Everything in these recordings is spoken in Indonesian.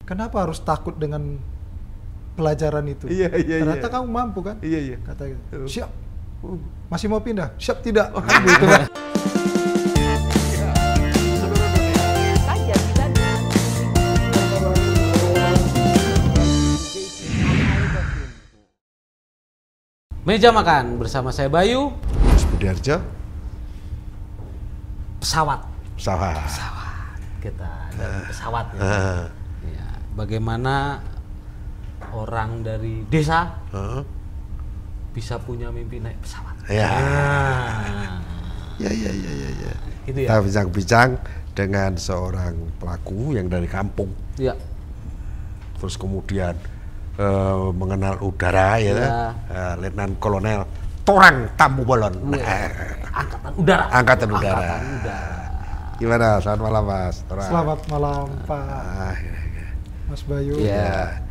kenapa harus takut dengan pelajaran itu? Iya. Ternyata kamu mampu kan? Iya. Kata gitu. Siap. Masih mau pindah? Siap tidak? Gitu kan. Meja makan bersama saya Bayu. Mas Budiarjo. Pesawat Pesawat. kita dari pesawatnya. Ya, bagaimana orang dari desa bisa punya mimpi naik pesawat? Ya. Nah, Ya. itu ya. Kita bincang-bincang dengan seorang pelaku yang dari kampung. Ya. Terus kemudian mengenal udara ya. Letnan Kolonel Torang Tambu Bolon. Angkatan udara. Angkatan udara. Angkatan udara. Gimana? Selamat malam Mas Torang. Selamat malam Pak Mas Bayu. Ya.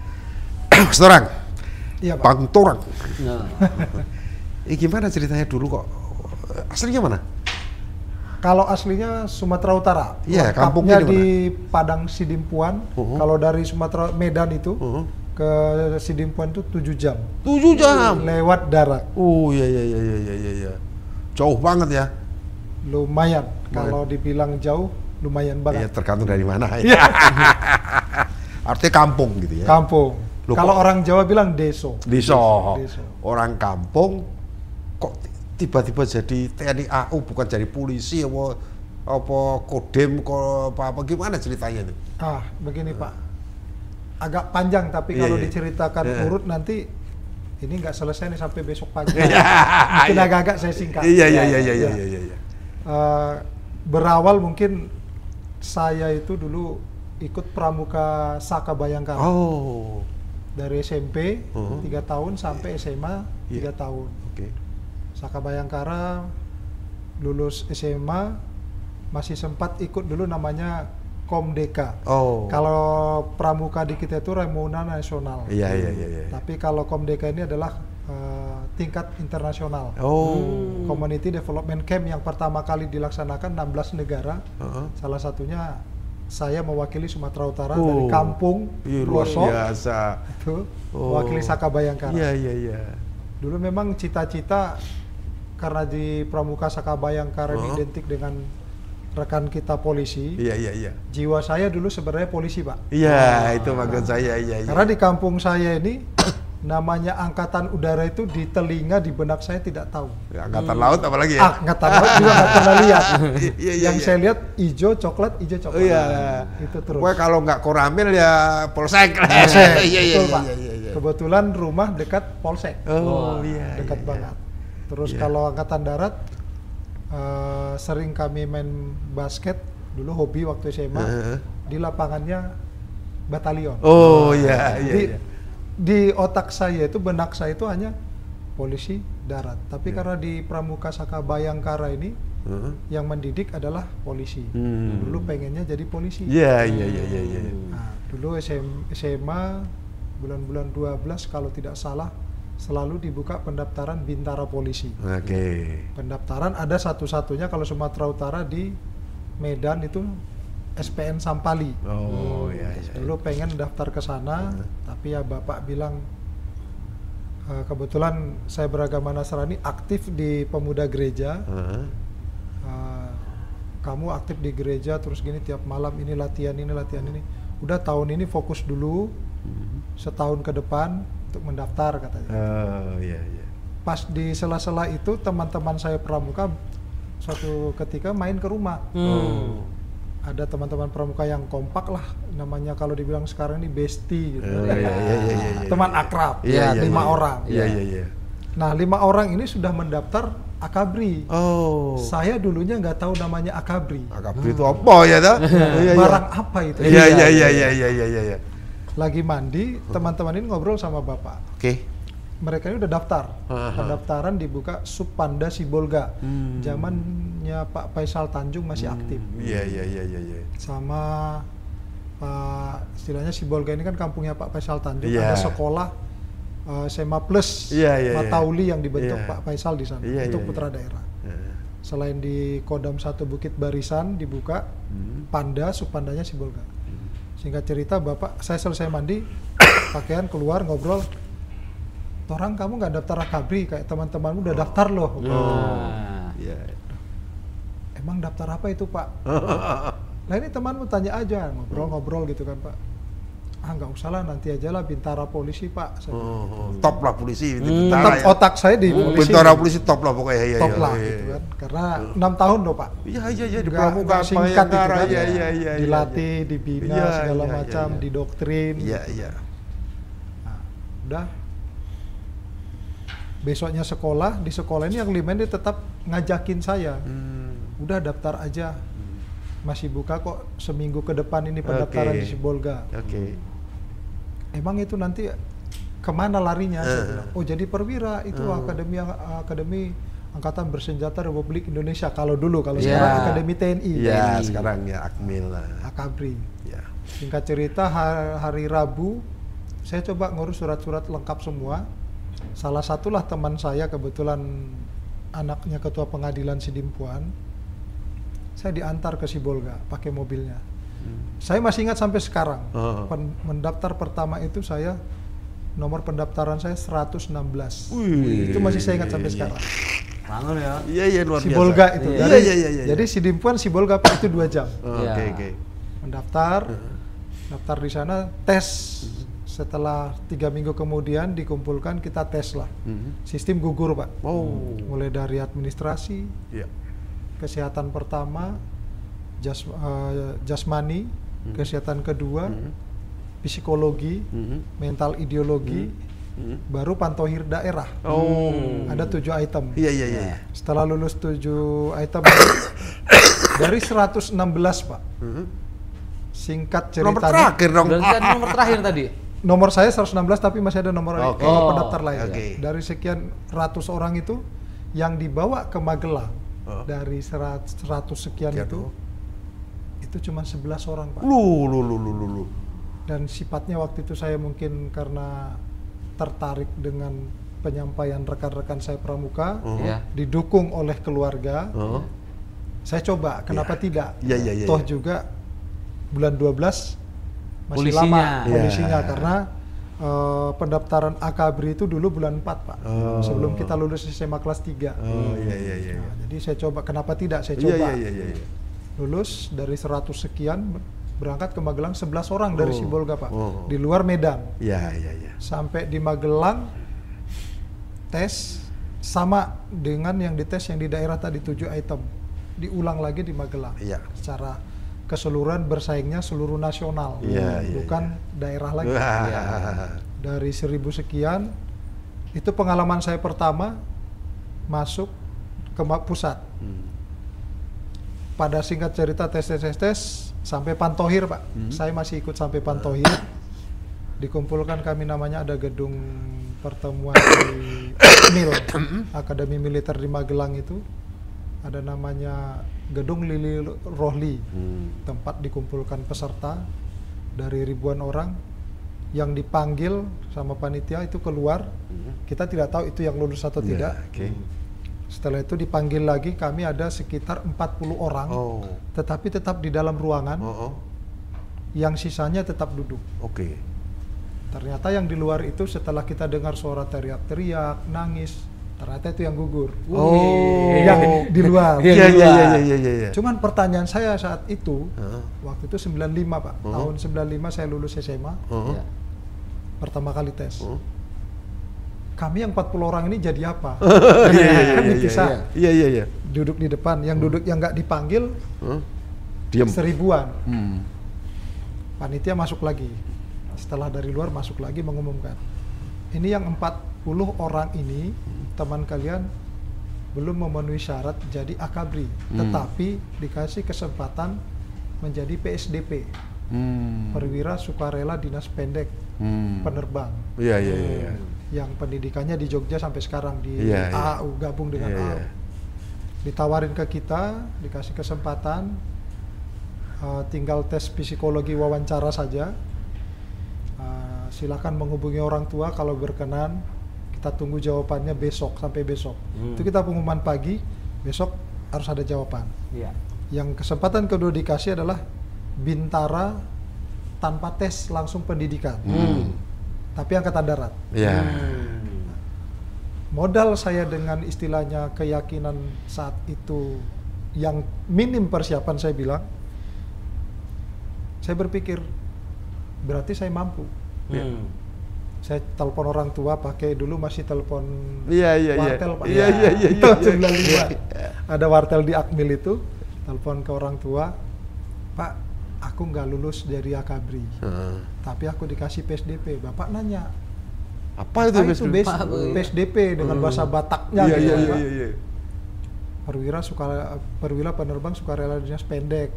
Mas Torang. Iya Pak. Bang Torang. Nah, Ini gimana ceritanya dulu kok? Aslinya mana? Kalau aslinya Sumatera Utara. Iya, Lengkapnya kampungnya di di Padang Sidimpuan. Kalau dari Sumatera Medan itu ke Sidimpuan itu 7 jam 7 jam. lewat darat. Oh iya. Jauh banget ya. Lumayan. Kalau dibilang jauh, lumayan Iya, banget. tergantung dari mana ya. Artinya kampung gitu ya. Kampung. Loh, Kalau kok- orang Jawa bilang deso. Deso. Deso. Orang kampung kok tiba-tiba jadi TNI AU bukan jadi polisi apa Kodim apa gimana ceritanya itu? Begini Pak. Agak panjang tapi Iya, kalau iya. diceritakan Iya. urut nanti ini nggak selesai nih sampai besok pagi. Iya. Mungkin agak-agak saya singkat. Iya. Berawal mungkin saya itu dulu ikut pramuka Saka Bayangkara. Oh. Dari SMP 3 tahun sampai SMA 3 Iya. tahun. Oke. Saka Bayangkara, lulus SMA masih sempat ikut dulu namanya Komdeka. Oh. Kalau pramuka di kita itu Remuna Nasional. Iya. Tapi kalau Komdeka ini adalah tingkat internasional. Oh. Community Development Camp yang pertama kali dilaksanakan 16 negara. Salah satunya saya mewakili Sumatera Utara dari kampung Iya, luar Pelosok biasa. itu Oh. mewakili Saka Bayangkara. Iya. Dulu memang cita-cita karena di pramuka Saka Bayangkara ini identik dengan rekan kita polisi. Iya. Jiwa saya dulu sebenarnya polisi, Pak. Iya, itu maksud saya. Iya. Karena di kampung saya ini namanya angkatan udara itu di telinga, di benak saya tidak tahu. Angkatan laut apalagi ya? Angkatan laut juga nggak pernah lihat. Iya. Yang saya lihat hijau coklat. Oh iya. Itu terus. Pokoknya kalau nggak koramil ya polsek. Polsek, Iya. betul, Pak. Kebetulan rumah dekat polsek. Oh iya. Dekat iya. banget. Terus Iya. kalau angkatan darat sering kami main basket dulu, hobi waktu SMA di lapangannya batalion. Oh iya. Di otak saya itu, benak saya itu hanya polisi darat. Tapi karena di pramuka Saka Bayangkara ini yang mendidik adalah polisi. Dulu pengennya jadi polisi. Iya. Nah, dulu SMA bulan-bulan 12 kalau tidak salah selalu dibuka pendaftaran Bintara Polisi. Oke. Pendaftaran ada satu-satunya kalau Sumatera Utara di Medan itu SPN Sampali. Oh iya. Dulu pengen daftar ke sana, tapi ya Bapak bilang kebetulan saya beragama Nasrani, aktif di pemuda gereja. Kamu aktif di gereja terus gini tiap malam ini latihan ini. Udah tahun ini fokus dulu, setahun ke depan untuk mendaftar katanya. Oh iya. Pas di sela-sela itu teman-teman saya pramuka suatu ketika main ke rumah. Ada teman-teman pramuka yang kompak lah, namanya kalau dibilang sekarang ini bestie gitu. Iya. Teman akrab, Iya, 5 orang. Iya. Nah 5 orang ini sudah mendaftar Akabri. Oh. Saya dulunya nggak tahu namanya Akabri. Akabri itu apa ya toh? Barang apa itu? Iya. Lagi mandi, teman-teman ini ngobrol sama bapak. Oke. Mereka ini udah daftar. Pendaftaran dibuka Subpanda Sibolga. Zamannya Pak Faisal Tanjung masih aktif. Iya. Sama Pak, istilahnya Sibolga ini kan kampungnya Pak Faisal Tanjung. Iya. Ada sekolah SMA Plus Iya. Matauli yang dibentuk Iya. Pak Faisal di sana Iya, untuk iya, putra daerah. Selain di Kodam 1 Bukit Barisan dibuka Panda, Subpandanya Sibolga. Singkat cerita, Bapak, saya selesai mandi, pakaian keluar ngobrol. Torang kamu nggak daftar Akabri, kayak teman-temanmu udah daftar loh. Iya. Emang daftar apa itu Pak? Nah ini temanmu tanya aja, ngobrol-ngobrol gitu kan Pak. Nggak usah lah, nanti aja lah Bintara Polisi Pak. Top lah polisi. Tetap otak saya di polisi. Bintara polisi top lah pokoknya. Top lah gitu kan. Karena 6 tahun loh Pak. Iya di Nggak Pramuka singkat itu kan. Iya. Dilatih, dibina Iya, segala iya, macam, iya. didoktrin. Iya. Nah, udah. Besoknya sekolah, di sekolah ini yang limen dia tetap ngajakin saya. Udah daftar aja. Masih buka kok seminggu ke depan ini pendaftaran di Sibolga. Oke. Emang itu nanti kemana larinya? Saya bilang, oh jadi perwira itu akademi Angkatan Bersenjata Republik Indonesia. Kalau dulu, kalau sekarang Akademi TNI. Iya, sekarang ya Akmil lah. Akabri. Ya. Singkat cerita hari Rabu saya coba ngurus surat-surat lengkap semua. Salah satulah teman saya kebetulan anaknya ketua pengadilan Sidimpuan. Saya diantar ke Sibolga pakai mobilnya. Saya masih ingat sampai sekarang. Mendaftar pertama itu saya nomor pendaftaran saya 116. Itu masih saya ingat sampai sekarang. Bangun ya. Iya luar biasa. Sibolga itu. Iya. Jadi Sidimpuan Sibolga itu 2 jam. Oke. Mendaftar, daftar di sana, tes. Setelah 3 minggu kemudian dikumpulkan, kita tes lah. Sistem gugur Pak. Mulai dari administrasi, kesehatan pertama, jasmani, kesehatan kedua, psikologi, mental ideologi, baru pantohir daerah. Ada 7 item. Iya. Setelah lulus 7 item dari 116 Pak. Singkat ceritanya. Nomor terakhir dong. Berarti nomor terakhir tadi. Nomor saya 116 tapi masih ada nomor pendaftar lain. Dari sekian ratus orang itu yang dibawa ke Magelang dari 100 sekian itu cuma 11 orang Pak. Lu. Dan sifatnya waktu itu saya mungkin karena tertarik dengan penyampaian rekan-rekan saya pramuka, didukung oleh keluarga. Saya coba, kenapa tidak? Toh juga bulan 12 masih lama polisinya karena pendaftaran Akabri itu dulu bulan 4 Pak. Sebelum kita lulus SMA kelas 3. Iya. Nah, jadi saya coba, kenapa tidak? Saya coba. Iya. Lulus dari 100 sekian, berangkat ke Magelang 11 orang dari Sibolga Pak. Di luar Medan. Iya. Sampai di Magelang tes sama dengan yang dites yang di daerah tadi 7 item. Diulang lagi di Magelang. Iya. Secara keseluruhan bersaingnya seluruh nasional. Bukan daerah lagi. Dari 1000 sekian, itu pengalaman saya pertama masuk ke pusat. Pada singkat cerita tes sampai pantohir Pak. Saya masih ikut sampai pantohir. Dikumpulkan kami, namanya ada gedung pertemuan di MIL, Akademi Militer di Magelang itu. Ada namanya Gedung Lili Rohli. Tempat dikumpulkan peserta dari ribuan orang yang dipanggil sama panitia itu keluar. Kita tidak tahu itu yang lulus atau tidak. Setelah itu dipanggil lagi, kami ada sekitar 40 orang, tetapi tetap di dalam ruangan, yang sisanya tetap duduk. Ternyata yang di luar itu setelah kita dengar suara teriak-teriak, nangis, ternyata itu yang gugur. Yang di luar. Iya. Cuman pertanyaan saya saat itu, waktu itu 95 Pak, tahun 95 saya lulus SMA, pertama kali tes. Kami yang 40 orang ini jadi apa? Iya. Duduk di depan, yang duduk yang nggak dipanggil, diam. 1000-an. Panitia masuk lagi. Setelah dari luar masuk lagi mengumumkan, ini yang 40 orang ini teman kalian belum memenuhi syarat jadi Akabri, tetapi dikasih kesempatan menjadi PSDP, perwira sukarela dinas pendek penerbang. Iya. Yang pendidikannya di Jogja sampai sekarang di AAU, gabung dengan AAU. Ditawarin ke kita, dikasih kesempatan, tinggal tes psikologi wawancara saja. Silakan menghubungi orang tua kalau berkenan. Kita tunggu jawabannya besok, sampai besok. Itu kita pengumuman pagi, besok harus ada jawaban. Yang kesempatan kedua dikasih adalah Bintara tanpa tes langsung pendidikan. Tapi angkatan darat. Ya. Modal saya dengan istilahnya keyakinan saat itu yang minim persiapan, saya bilang, saya berpikir berarti saya mampu. Saya telepon orang tua, pakai dulu masih telepon wartel, Pak. Iya. Tahun 95. Ada wartel di Akmil itu, telepon ke orang tua, Pak, aku nggak lulus dari Akabri, tapi aku dikasih PSDP. Bapak nanya, Apa itu PSDP dengan bahasa Bataknya Iya. gitu, Pak. Perwira penerbang sukarela dinas pendek.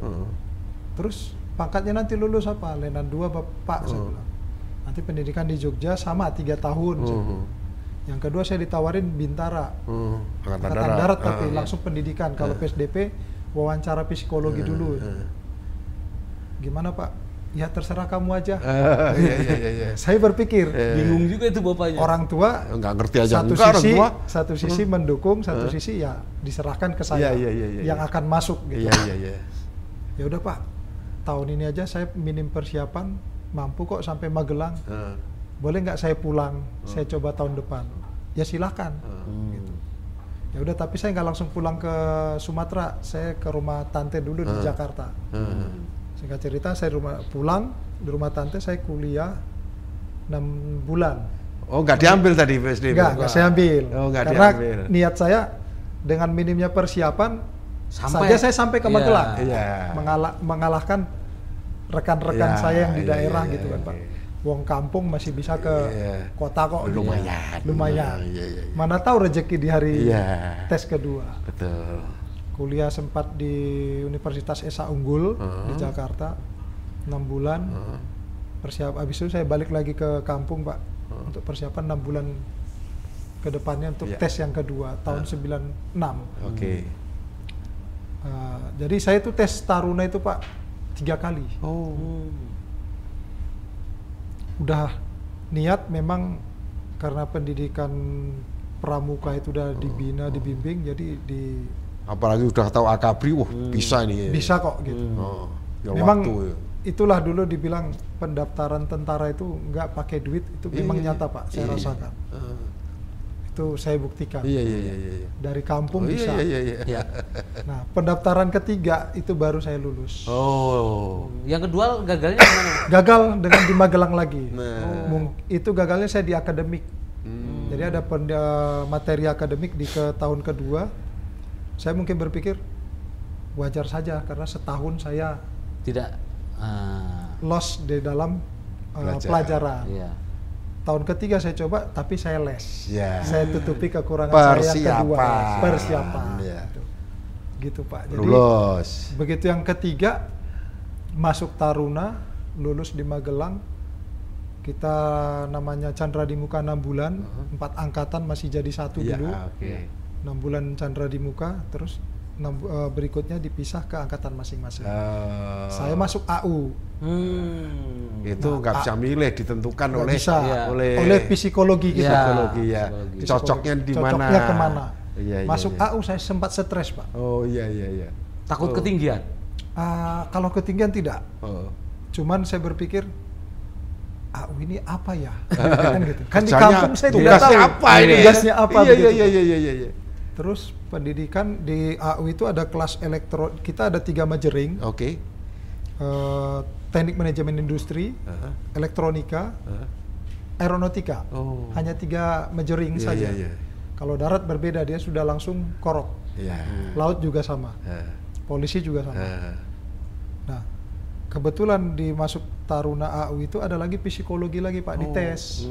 Terus pangkatnya nanti lulus apa? Lenan 2 Bapak, saya bilang. Nanti pendidikan di Jogja sama 3 tahun. Yang kedua saya ditawarin Bintara, Angkatan Darat, tapi langsung pendidikan. Kalau PSDP wawancara psikologi dulu. Gimana Pak? Ya terserah kamu aja. Saya berpikir, Bingung juga itu bapaknya. orang tua nggak ngerti aja satu sisi mendukung, satu sisi ya diserahkan ke saya yang akan masuk gitu. Ya udah Pak, tahun ini aja saya minim persiapan, mampu kok sampai Magelang. Boleh nggak saya pulang? Saya coba tahun depan. Ya silakan. Gitu. Ya udah, tapi saya nggak langsung pulang ke Sumatera. Saya ke rumah tante dulu di Jakarta. Singkat cerita, saya pulang di rumah tante, saya kuliah 6 bulan. Oh, nggak diambil tadi PSDP? Nggak saya ambil. Oh, nggak karena diambil. niat saya dengan minimnya persiapan saya sampai ke Magelang. Mengalahkan rekan-rekan saya yang di daerah gitu kan Pak. Wong kampung masih bisa ke kota kok. Lumayan. Mana tahu rezeki di hari tes kedua. Betul. Kuliah sempat di Universitas Esa Unggul di Jakarta 6 bulan. Habis itu saya balik lagi ke kampung Pak untuk persiapan 6 bulan ke depannya untuk tes yang kedua tahun 96. Oke. Jadi saya itu tes Taruna itu Pak 3 kali. Udah niat memang karena pendidikan pramuka itu udah dibina, dibimbing, jadi apalagi udah tahu Akabri, bisa ini. Bisa kok gitu. Memang itulah dulu dibilang pendaftaran tentara itu nggak pakai duit, itu memang nyata Pak, saya rasakan. Itu saya buktikan. Dari kampung bisa. Nah, pendaftaran ketiga itu baru saya lulus. Yang kedua gagalnya gimana? Gagal dengan di Magelang lagi. Itu gagalnya saya di akademik. Jadi ada materi akademik di tahun kedua. Saya mungkin berpikir wajar saja karena setahun saya tidak lost di dalam pelajaran. Tahun ketiga saya coba, tapi saya les. Saya tutupi kekurangan saya yang kedua. Persiapan. Gitu Pak. Jadi lulus. Begitu yang ketiga, masuk Taruna, lulus di Magelang. Kita namanya Chandra di Muka 6 bulan, 4 angkatan masih jadi 1 dulu. 6 bulan Chandra di Muka, terus berikutnya dipisah ke angkatan masing-masing. Saya masuk AU. Itu nggak bisa milih, ditentukan oleh psikologi kita. Cocoknya di mana? Cocoknya kemana? Masuk AU saya sempat stres Pak. Takut ketinggian? Kalau ketinggian tidak. Cuman saya berpikir AU ini apa ya? Kan gitu. Kan di kampung saya tidak tahu tugasnya apa. Iya. Terus pendidikan di AU itu ada kelas kita ada 3 majering. Teknik manajemen industri, elektronika, aeronautika. Hanya 3 majering saja. Kalau darat berbeda, dia sudah langsung korok. Laut juga sama. Polisi juga sama. Nah, kebetulan di masuk Taruna AU itu ada lagi psikologi lagi Pak, dites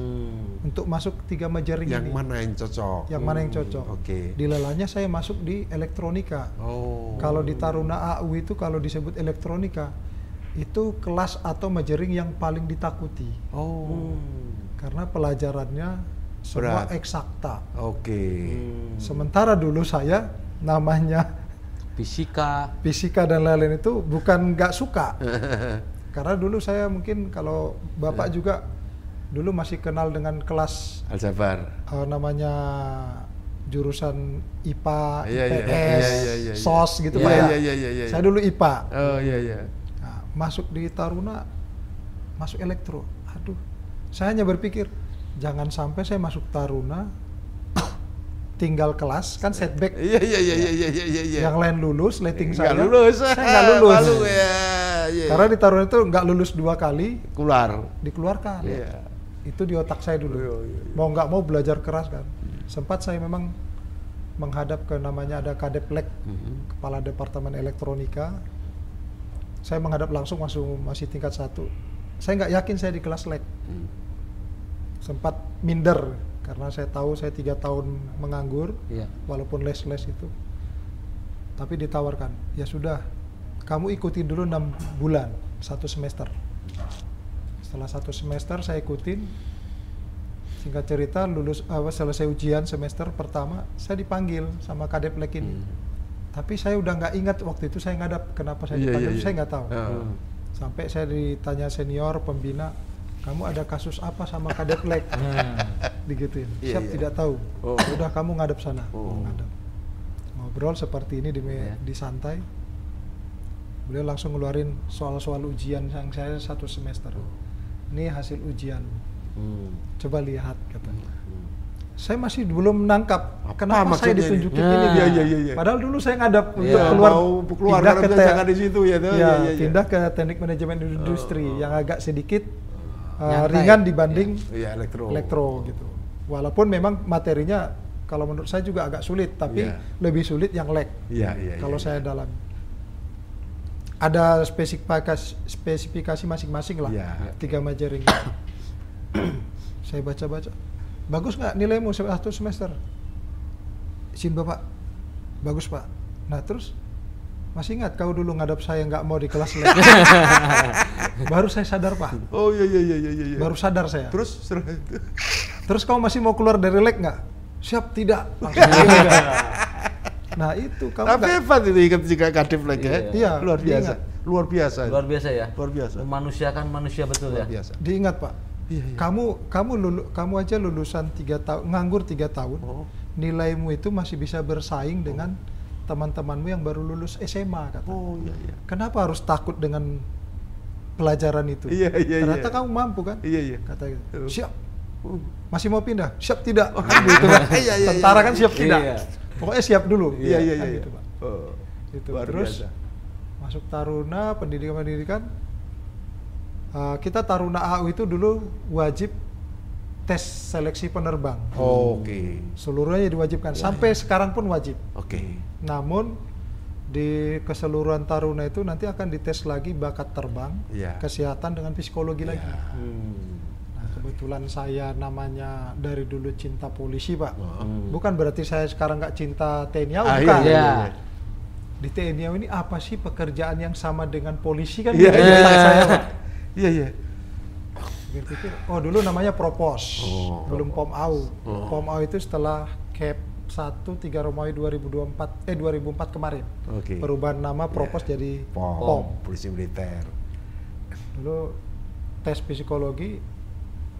untuk masuk 3 majering yang ini. Mana yang cocok? Yang mana yang cocok? Di lelahnya saya masuk di elektronika. Kalau di Taruna AU itu kalau disebut elektronika itu kelas atau majering yang paling ditakuti. Karena pelajarannya semua eksakta. Sementara dulu saya namanya fisika dan lain-lain itu bukan nggak suka. Karena dulu saya mungkin kalau Bapak juga dulu masih kenal dengan kelas aljabar. Namanya jurusan IPA, IPS, SOS gitu Pak ya. Saya dulu IPA. Nah, masuk di Taruna masuk elektro. Aduh, saya hanya berpikir jangan sampai saya masuk Taruna tinggal kelas kan setback. Iya. Yang lain lulus, letting Nggak saya. lulus. Saya nggak lulus. Malu ya. Iya. Karena di Taruna itu nggak lulus 2 kali keluar. dikeluarkan. Iya. Itu di otak saya dulu. Iya. Mau nggak mau belajar keras kan. Sempat saya memang menghadap ke namanya ada Kadeplek, Kepala Departemen Elektronika. Saya menghadap langsung masih tingkat 1. Saya nggak yakin saya di kelas lek. Sempat minder karena saya tahu saya 3 tahun menganggur, walaupun les-les itu. Tapi ditawarkan, ya sudah, kamu ikuti dulu 6 bulan, 1 semester. Setelah 1 semester saya ikutin, singkat cerita selesai ujian semester pertama, saya dipanggil sama Kadeplek ini. Tapi saya udah nggak ingat waktu itu saya ngadap, kenapa saya dipanggil, saya nggak tahu. Sampai saya ditanya senior pembina, kamu ada kasus apa sama Kadeplek? Digituin. Siap tidak tahu. Udah kamu ngadep sana. Ngadep. Ngobrol seperti ini di santai. Beliau langsung ngeluarin soal-soal ujian yang saya 1 semester. Ini hasil ujian. Coba lihat katanya. Saya masih belum menangkap kenapa saya ditunjukin ini. Iya. Padahal dulu saya ngadap untuk keluar pindah ke jangan di situ ya. Pindah ke teknik manajemen industri yang agak sedikit ringan dibanding elektro gitu. Walaupun memang materinya kalau menurut saya juga agak sulit, tapi lebih sulit yang lek. Kalau saya dalam ada spesifikasi masing-masing lah, 3 majoring. Saya baca-baca, bagus nggak nilaimu 1 semester? Izin Bapak, bagus Pak. Nah terus masih ingat kau dulu ngadap saya nggak mau di kelas lek? Baru saya sadar Pak. Oh iya. Baru sadar saya. Terus kau masih mau keluar dari lek nggak? Siap tidak. Nah itu kamu. Tapi hebat itu ingat juga Kadeplek ya. Iya. Luar biasa. Luar biasa ya. Luar biasa. Memanusiakan manusia betul luar ya. Biasa. Diingat Pak. Iya. Kamu aja lulusan 3 tahun, nganggur 3 tahun. Nilaimu itu masih bisa bersaing dengan teman-temanmu yang baru lulus SMA kata. Iya. Kenapa harus takut dengan pelajaran itu? Iya. Ternyata kamu mampu kan? Iya. Kata gitu. Siap. Masih mau pindah? Siap tidak? Gitu kan? Tentara kan siap tidak? Iya. Pokoknya siap dulu. Iya. Gitu, Pak. Itu terus masuk Taruna pendidikan. Kita Taruna AU itu dulu wajib tes seleksi penerbang. Oke. Seluruhnya diwajibkan. Sampai sekarang pun wajib. Oke. Namun di keseluruhan Taruna itu nanti akan dites lagi bakat terbang, kesehatan dengan psikologi lagi. Nah, kebetulan saya namanya dari dulu cinta polisi Pak. Bukan berarti saya sekarang nggak cinta TNI AU, bukan. Di TNI AU ini apa sih pekerjaan yang sama dengan polisi kan? Saya Pak. Iya. Pikir, dulu namanya Propos, belum POM AU. POM AU itu setelah Cap 1 3 Romawi 2004 kemarin. Perubahan nama Propos jadi POM, Polisi Militer. Dulu tes psikologi,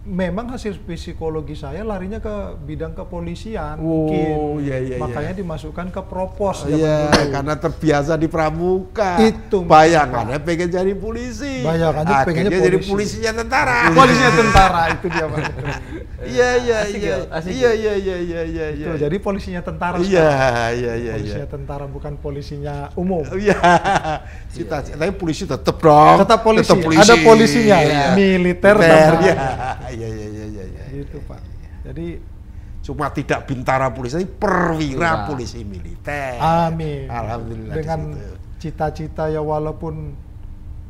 memang hasil psikologi saya larinya ke bidang kepolisian mungkin. Makanya dimasukkan ke Propos dulu. Karena terbiasa di pramuka. Itu bayangannya pengen jadi polisi. Bayangannya pengen jadi polisinya tentara. Polisinya tentara itu dia Pak. Iya. Jadi polisinya tentara. Iya. Polisinya tentara bukan polisinya umum. Iya. Tapi polisi tetap dong. Tetap polisi. Ada polisinya, militer tentara. Iya. Gitu Pak. Jadi cuma tidak bintara polisi, tapi perwira polisi militer. Amin. Alhamdulillah. Dengan cita-cita ya walaupun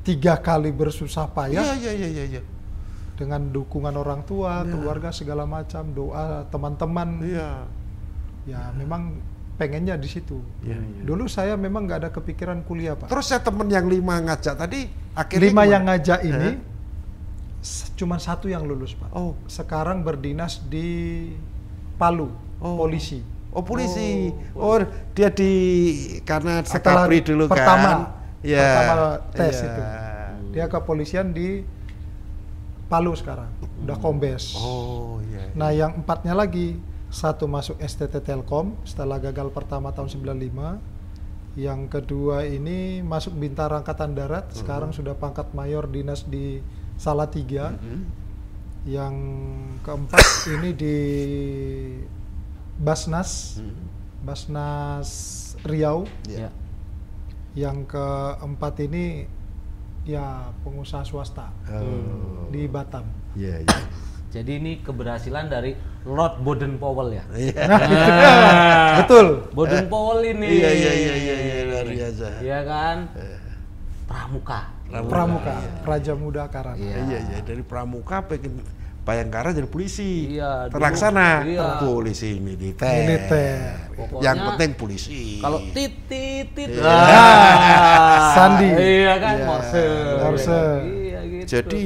3 kali bersusah payah. Iya. Dengan dukungan orang tua, keluarga segala macam, doa teman-teman. Ya memang pengennya di situ. Dulu saya memang nggak ada kepikiran kuliah Pak. Terus saya temen yang 5 ngajak tadi, akhirnya 5 yang ngajak ini cuma 1 yang lulus Pak. Sekarang berdinas di Palu, polisi. Polisi. Dia karena setelah Sekapri dulu pertama tes itu. Dia kepolisian di Palu sekarang, udah kombes. Nah yang 4-nya lagi, 1 masuk STT Telkom setelah gagal pertama tahun 95. Yang kedua ini masuk Bintara Angkatan Darat, sekarang sudah pangkat mayor dinas di Salatiga. Yang keempat ini di Basnas Riau. Ya. Yang keempat ini ya pengusaha swasta di Batam. Iya, iya. Jadi ini keberhasilan dari Lord Baden Powell ya. Betul. Baden Powell ini. Iya, luar biasa. Iya kan? Pramuka. Pramuka, Raja Muda Karang. Iya, dari Pramuka pengen Bayangkara jadi polisi. Iya, terlaksana. iya. Polisi militer. Pokoknya, yang penting polisi. kalau tit. Sandi. Iya kan, Iya. Morse. Iya gitu. Jadi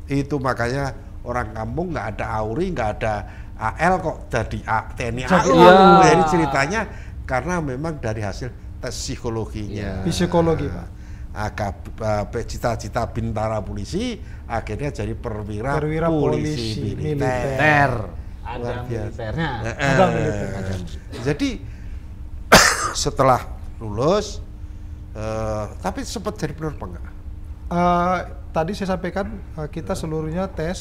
itu makanya orang kampung nggak ada AURI, nggak ada AL kok jadi TNI AU. Iya. Jadi ceritanya karena memang dari hasil tes psikologinya. Psikologi, Pak. Cita-cita bintara polisi akhirnya jadi perwira polisi militer. Ada Luar biasa. militernya. Ada militer. Jadi setelah lulus, tapi sempat jadi penerbang nggak? Tadi saya sampaikan kita seluruhnya tes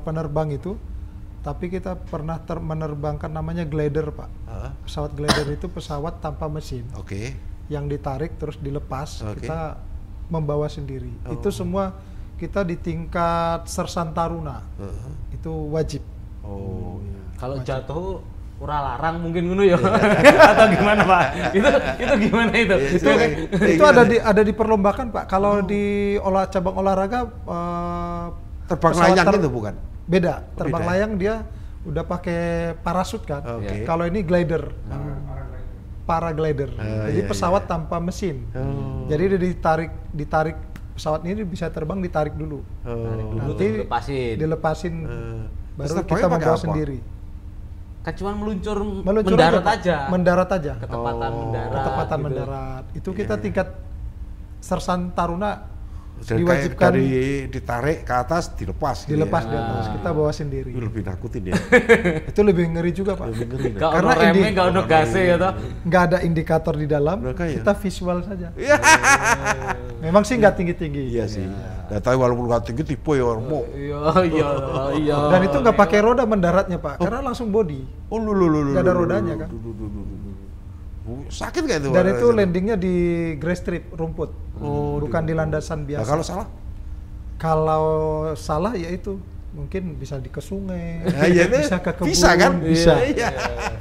penerbang itu, tapi kita pernah menerbangkan namanya glider, Pak. Pesawat glider itu pesawat tanpa mesin. Oke. Yang ditarik terus dilepas, Oke. kita membawa sendiri. Itu semua kita di tingkat Sersan Taruna. Itu wajib. Oh. Kalau jatuh ora larang mungkin ngono ya. Atau gimana, Pak? Itu gimana itu? Itu ada diperlombakan, Pak. Kalau di cabang olahraga Terbang pesawat layang itu bukan? Beda. Oh, Terbang beda. layang dia udah pakai parasut kan. Oke. Kalau ini glider. Paraglider. Jadi iya, pesawat tanpa mesin. Jadi dia ditarik pesawat ini bisa terbang, ditarik dulu. Nanti dilepasin baru kita membawa sendiri. Kan cuma meluncur Mendarat aja. Mendarat aja. Ketepatan mendarat. Ketepatan gitu. mendarat. Itu kita tingkat Sersan Taruna Jadi diwajibkan dari ditarik ke atas dilepas. gitu dilepas ya. di atas. Kita bawa sendiri. Lebih nakutin ya. Itu lebih ngeri juga, Pak. Lebih ngeri. Gak Karena ono remnya, gak ono gasnya ya toh. Nggak ada indikator di dalam, Makanya. kita visual saja. Iya. Memang sih nggak tinggi-tinggi. Iya sih. Nah, tapi walaupun nggak tinggi tipe ya orang mau. Iya. Dan itu nggak pakai roda mendaratnya, Pak, karena langsung body. Oh lu. Nggak ada rodanya, kan? Sakit nggak itu? Dan itu landingnya di grass strip, rumput, bukan di landasan Nah, biasa. kalau salah? Kalau salah ya itu mungkin bisa ke sungai, Nah, iya, bisa ke kebun, bisa kan? Bisa. Iya.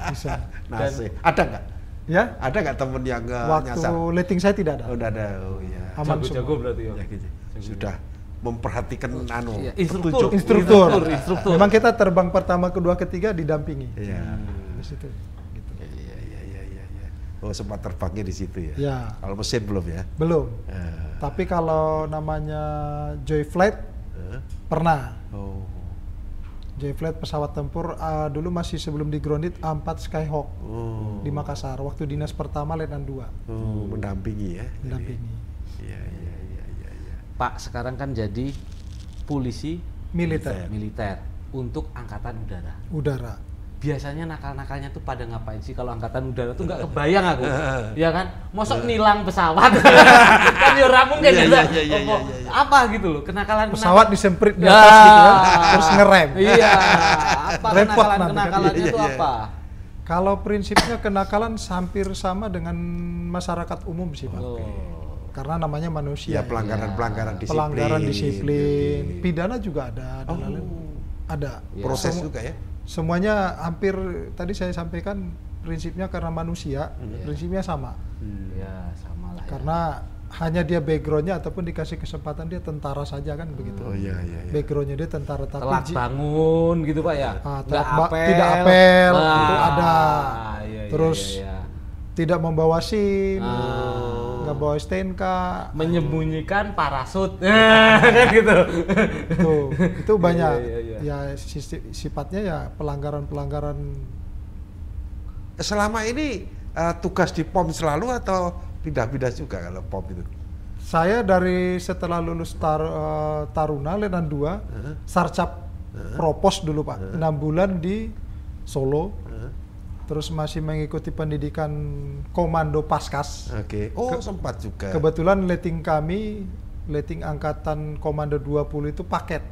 Bisa. Nasib. Ada nggak? Ya. Ada nggak temen yang Waktu nyasar? letting saya tidak ada. Oh, udah ada. Oh iya. Aman semua. Jago berarti ya. Ya, gitu. Sudah memperhatikan Iya, petunjuk. Instruktur. Instruktur. Memang kita terbang pertama, kedua, ketiga didampingi. Iya. Di situ. Gitu. Iya. Oh, sempat terbangnya di situ ya. Ya. Kalau mesin belum ya? Belum. Eh, Tapi kalau namanya Joy Flight pernah. Oh. Joy Flight pesawat tempur dulu masih sebelum di grounded A4 Skyhawk Oh. di Makassar. Waktu dinas pertama Letnan 2 Oh, mendampingi ya. mendampingi. Iya. Pak sekarang kan jadi polisi Militer, militer untuk angkatan udara. udara. Biasanya nakal-nakalnya tuh pada ngapain sih kalau angkatan udara tuh nggak kebayang aku. Ya kan? Mosok nilang pesawat. Kan ya ora mungkin Iya, ada. iya. Apa gitu loh, kenakalan Pesawat disemprit di Ya. atas gitu kan, terus ngerem. Iya. Apa Repot nanti kan. kenakalannya Iya, tuh iya. apa? Kalau prinsipnya kenakalan hampir sama dengan masyarakat umum sih, Pak. Oh. Karena namanya manusia. Ya pelanggaran disiplin. Pelanggaran disiplin, pidana juga ada dan lain-lain. Ada. Ya. Proses Semu- juga ya. Semuanya hampir tadi saya sampaikan prinsipnya karena manusia, prinsipnya sama. Ya, sama lah. Ya. Karena hanya dia backgroundnya ataupun dikasih kesempatan dia tentara saja kan begitu. Oh iya. Backgroundnya dia tentara tapi Telat bangun gitu Pak ya. Nggak tidak apel Ah, itu ada. iya, Terus iya. tidak membawa SIM, Ah. nggak bawa STNK. Menyembunyikan parasut. Kan gitu. Itu banyak. Iya. Ya sifatnya ya pelanggaran-pelanggaran. Selama ini tugas di POM selalu atau pindah-pindah juga kalau POM itu? Saya dari setelah lulus Taruna Letnan 2, Sarcap Propos dulu Pak, 6 bulan di Solo, terus masih mengikuti pendidikan Komando Paskas. Oke. Oh sempat juga. Kebetulan letting kami letting angkatan Komando 20 itu paket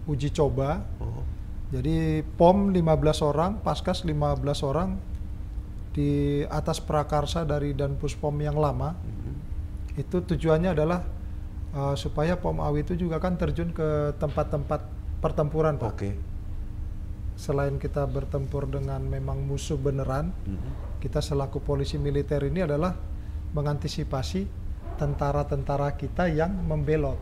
uji coba. Jadi POM 15 orang, Paskas 15 orang di atas prakarsa dari Danpuspom yang lama. Itu tujuannya adalah supaya POM AW itu juga kan terjun ke tempat-tempat pertempuran, Pak. Selain kita bertempur dengan memang musuh beneran, kita selaku polisi militer ini adalah mengantisipasi tentara-tentara kita yang membelot.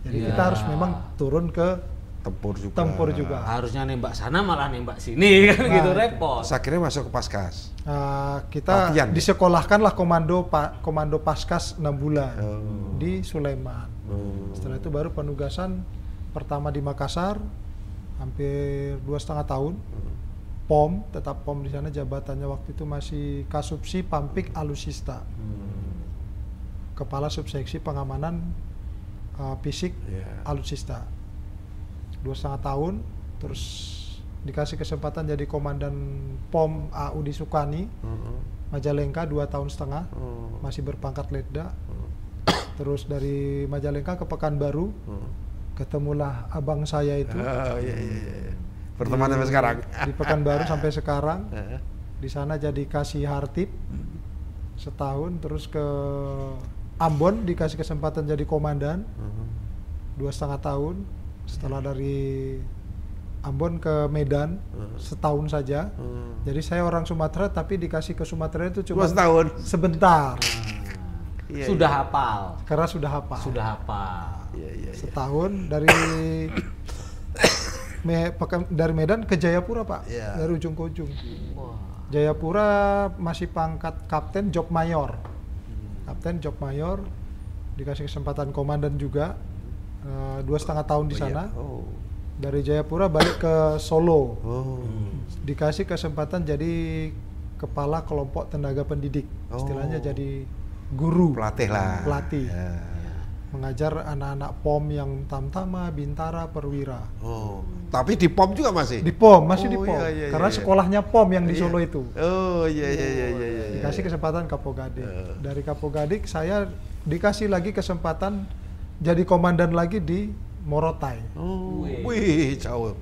Jadi kita harus memang turun ke tempur juga. Harusnya nembak sana malah nembak sini kan gitu, repot. Akhirnya masuk ke Paskas. Kita Latihan, disekolahkanlah komando Paskas 6 bulan di Sulaiman. Setelah itu baru penugasan pertama di Makassar hampir 2,5 tahun. POM, tetap POM di sana, jabatannya waktu itu masih Kasubsi Pampik Alusista. Kepala Subseksi Pengamanan Fisik Alutsista. 2,5 tahun, terus dikasih kesempatan jadi komandan POM AU di Sukani, Majalengka 2,5 tahun, masih berpangkat letda. Terus dari Majalengka ke Pekanbaru, ketemulah abang saya itu. Pertemanan sampai sekarang. Di Pekanbaru sampai sekarang. Di sana jadi kasih hartib setahun, terus ke Ambon dikasih kesempatan jadi komandan 2,5 tahun. Setelah dari Ambon ke Medan setahun saja. Jadi saya orang Sumatera tapi dikasih ke Sumatera itu cuma setahun. Sebentar. Sudah hafal. Karena sudah hafal. Setahun dari dari Medan ke Jayapura, Pak. Dari ujung ke ujung. Jayapura masih pangkat kapten job mayor. Kapten job mayor, dikasih kesempatan komandan juga 2,5 tahun di sana. Dari Jayapura balik ke Solo, dikasih kesempatan jadi kepala kelompok tenaga pendidik, istilahnya jadi guru, pelatih lah, mengajar anak-anak POM yang Tamtama, Bintara, Perwira. Tapi di POM juga masih? Di POM, masih di POM, karena sekolahnya POM yang di Solo itu. Dikasih kesempatan Kapogadik. Dari Kapogadik saya dikasih lagi kesempatan jadi komandan lagi di Morotai. Wih, jauh.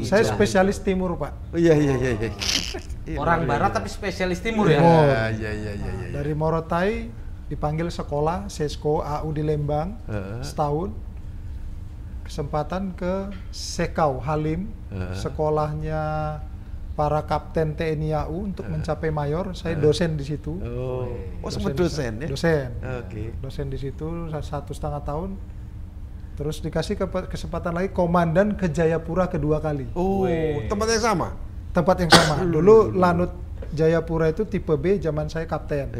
Saya spesialis timur, Pak. Orang barat tapi spesialis timur ya. Dari Morotai dipanggil sekolah Sesko AU di Lembang setahun. Kesempatan ke Sekau Halim, sekolahnya para kapten TNI AU untuk mencapai mayor. Saya dosen di situ. Sempat dosen ya? Dosen. Dosen di situ 1,5 tahun. Terus dikasih kesempatan lagi komandan ke Jayapura kedua kali. Tempat yang sama? Tempat yang sama. Dulu Lanut Jayapura itu tipe B, zaman saya kapten.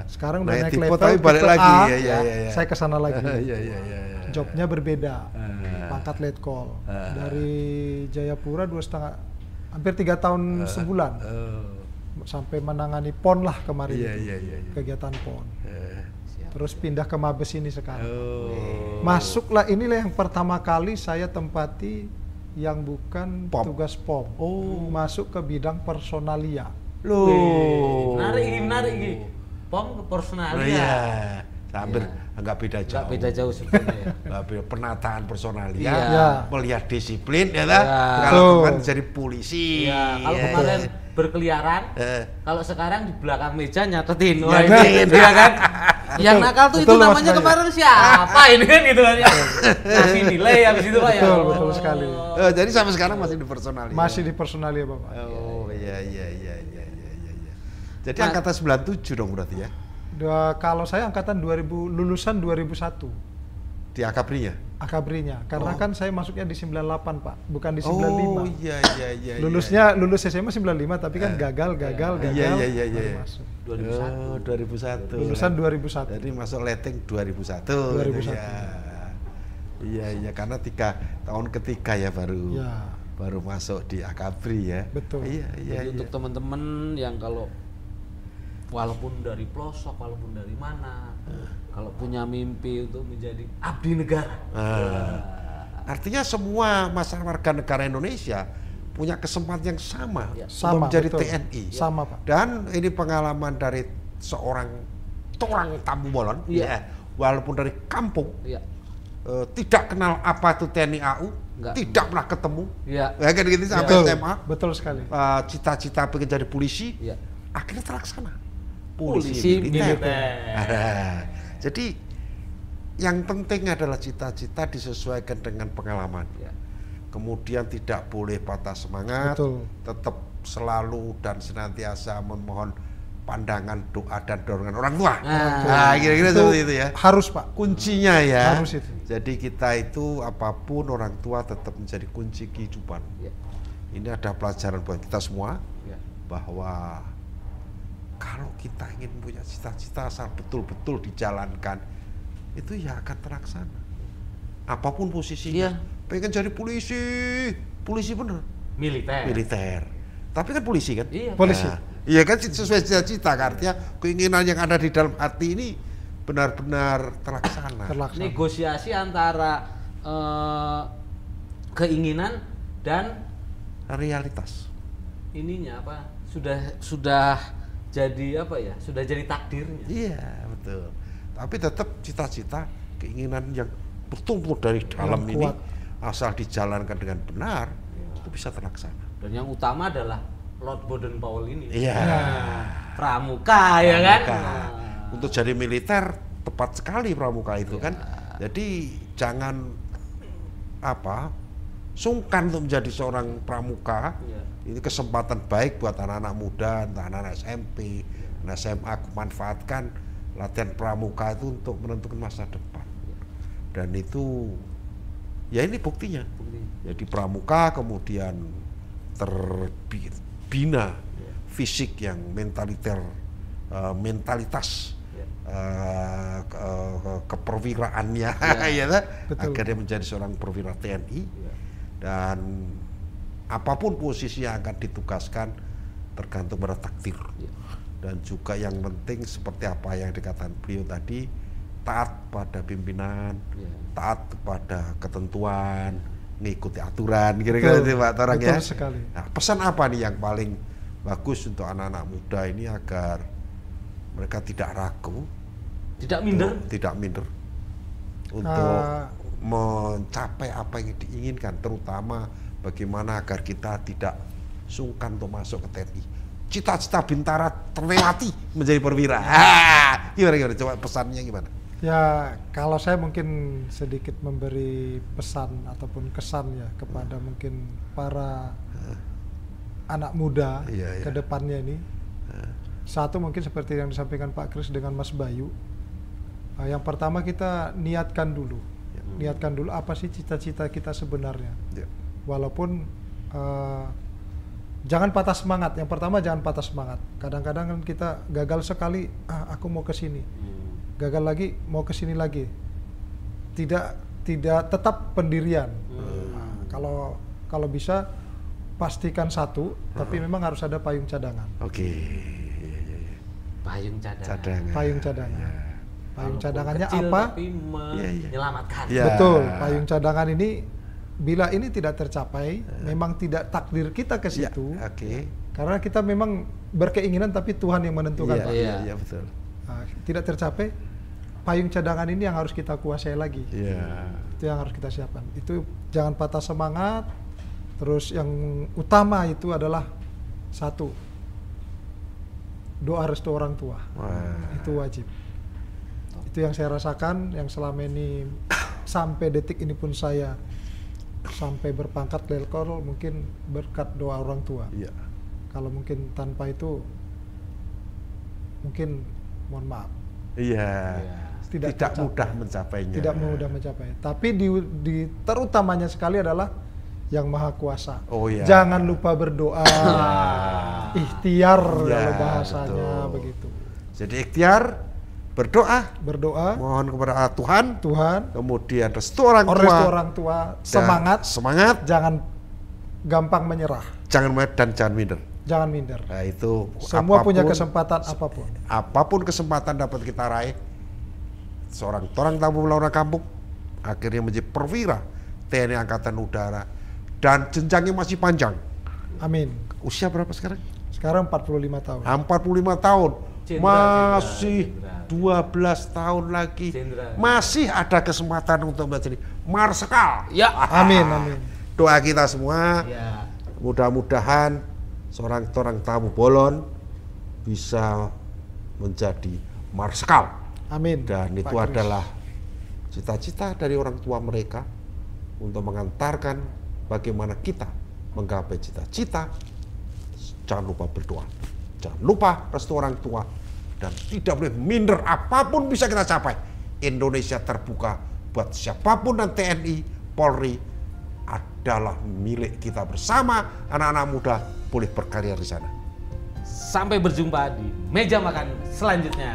Sekarang udah naik level tapi balik tipe lagi. A, saya kesana lagi. Jobnya berbeda, pangkat letkol. Dari Jayapura 2,5, hampir 3 tahun sebulan. Sampai menangani PON lah kemarin, kegiatan PON. Terus pindah ke Mabes ini sekarang. Masuklah, inilah yang pertama kali saya tempati yang bukan tugas POM. Masuk ke bidang personalia. Menarik. POM ke personalia. Hampir nggak beda jauh. Nggak beda jauh sebenarnya. Penataan personalia, melihat disiplin, ya kan? Kalau kemarin jadi polisi. Kalau kemarin berkeliaran, kalau sekarang di belakang meja nyatetin. Ya kan? Yang nakal tuh itu namanya kemarin siapa ini kan gitu kan? Ngasih nilai habis itu, Pak ya. Betul sekali. Jadi sampai sekarang masih di personalia. Masih di personalia, Bapak. Iya. Jadi angkatan 97 dong berarti ya? Kalau saya angkatan 2000, lulusan 2001. Di Akabrinya? Akabrinya, karena kan saya masuknya di 98, Pak, bukan di 95. Iya. Lulus SMA 95, tapi kan gagal. Iya. Masuk. 2001. Lulusan 2001. Jadi masuk letting 2001. Iya, karena 3 tahun ketiga ya baru masuk di Akabri ya. Betul. Iya. Untuk teman-teman yang kalau walaupun dari pelosok, walaupun dari mana, kalau punya mimpi untuk menjadi abdi negara. Artinya semua masyarakat warga negara Indonesia punya kesempatan yang sama, sama menjadi betul. TNI. Sama, Pak. Dan ini pengalaman dari seorang orang tamu bolon, Iya. walaupun dari kampung, Iya. tidak kenal apa itu TNI AU, Enggak. tidak pernah ketemu, Iya. ya kan gitu sampai Betul, SMA, betul sekali. cita-cita pengen jadi polisi, Iya. akhirnya terlaksana. Polisi militer. Jadi yang penting adalah cita-cita disesuaikan dengan pengalaman. Iya. Kemudian tidak boleh patah semangat, Betul. tetap selalu dan senantiasa memohon pandangan, doa dan dorongan orang tua. Nah, kira-kira seperti itu ya. Harus Pak. Kuncinya ya. Harus itu. Jadi kita itu apapun orang tua tetap menjadi kunci kehidupan. Iya. Ini ada pelajaran buat kita semua Iya. bahwa kalau kita ingin punya cita-cita asal betul-betul dijalankan, itu ya akan terlaksana. Apapun posisinya. Iya. Pengen jadi polisi, polisi bener, militer. Tapi kan polisi kan? Iya. Polisi. Nah, iya kan sesuai cita-cita, artinya keinginan yang ada di dalam hati ini benar-benar terlaksana. Negosiasi antara keinginan dan Realitas. ininya apa? Sudah jadi apa ya? Sudah jadi takdirnya. Iya, betul. Tapi tetap cita-cita, keinginan yang betul-betul dari dalam ini kuat. asal dijalankan dengan benar, itu bisa terlaksana. Dan yang utama adalah Lord Baden-Powell ini. Iya. Pramuka ya kan? Pramuka. Untuk jadi militer tepat sekali pramuka itu kan. Jadi jangan sungkan untuk menjadi seorang pramuka. Iya. Ini kesempatan baik buat anak-anak muda, entah anak-anak SMP, anak SMA, manfaatkan latihan pramuka itu untuk menentukan masa depan. Dan itu ya ini buktinya. Jadi pramuka kemudian terbina fisik yang mentalitas keperwiraannya ya, akhirnya menjadi seorang perwira TNI dan apapun posisi yang akan ditugaskan tergantung pada takdir dan juga yang penting seperti apa yang dikatakan beliau tadi, taat pada pimpinan, taat kepada ketentuan, ngikuti aturan, kira-kira itu Pak Torang ya. Betul sekali. Nah, pesan apa nih yang paling bagus untuk anak-anak muda ini agar mereka tidak ragu, Tidak minder. untuk mencapai apa yang diinginkan, terutama bagaimana agar kita tidak sungkan untuk masuk ke TNI. Cita-cita Bintara terlewati menjadi perwira. Gimana? Coba pesannya gimana? Ya, kalau saya mungkin sedikit memberi pesan ataupun kesan ya kepada mungkin para anak muda ke depannya ini. Satu mungkin seperti yang disampaikan Pak Kris dengan Mas Bayu. Yang pertama kita niatkan dulu. Niatkan dulu apa sih cita-cita kita sebenarnya. Walaupun jangan patah semangat. Yang pertama jangan patah semangat. Kadang-kadang kan kita gagal sekali, aku mau ke sini. Gagal lagi, mau ke sini lagi. Tidak tetap pendirian. Kalau bisa pastikan satu, tapi memang harus ada payung cadangan. Oke. Payung cadangan. Payung cadangan. Payung cadangannya Kecil, apa? Tapi menyelamatkan. Betul. Payung cadangan ini bila ini tidak tercapai, memang tidak takdir kita ke situ. Karena kita memang berkeinginan, tapi Tuhan yang menentukan. Iya, betul. Nah, tidak tercapai, payung cadangan ini yang harus kita kuasai lagi. Itu yang harus kita siapkan. Itu jangan patah semangat. Terus yang utama itu adalah satu, doa restu orang tua. Itu wajib. Itu yang saya rasakan, yang selama ini sampai detik ini pun saya sampai berpangkat letkol mungkin berkat doa orang tua. Kalau mungkin tanpa itu mungkin mohon maaf. Tidak mudah mencapainya. Tidak mudah mencapai. Tapi di terutamanya sekali adalah yang Maha Kuasa. Jangan lupa berdoa. Ikhtiar kalau bahasanya begitu. Jadi ikhtiar, berdoa, mohon kepada Tuhan, kemudian restu orang tua, semangat, jangan gampang menyerah, jangan minder. Nah, itu semua punya kesempatan apapun kesempatan dapat kita raih. Seorang tamu orang kampung akhirnya menjadi perwira TNI Angkatan Udara dan jenjangnya masih panjang. Amin. Usia berapa sekarang? Sekarang 45 tahun. 45 tahun. Masih 12 tahun lagi Jenderal. masih ada kesempatan untuk menjadi marsekal. Ya. Amin, amin. Doa kita semua, Ya. mudah-mudahan seorang tamu bolon bisa menjadi marsekal. Amin. Dan itu Pak Kris. adalah cita-cita dari orang tua mereka untuk mengantarkan bagaimana kita menggapai cita-cita. Jangan lupa berdoa, jangan lupa restu orang tua, dan tidak boleh minder, apapun bisa kita capai. Indonesia terbuka buat siapapun, dan TNI, Polri adalah milik kita bersama. Anak-anak muda boleh berkarya di sana. Sampai berjumpa di meja makan selanjutnya.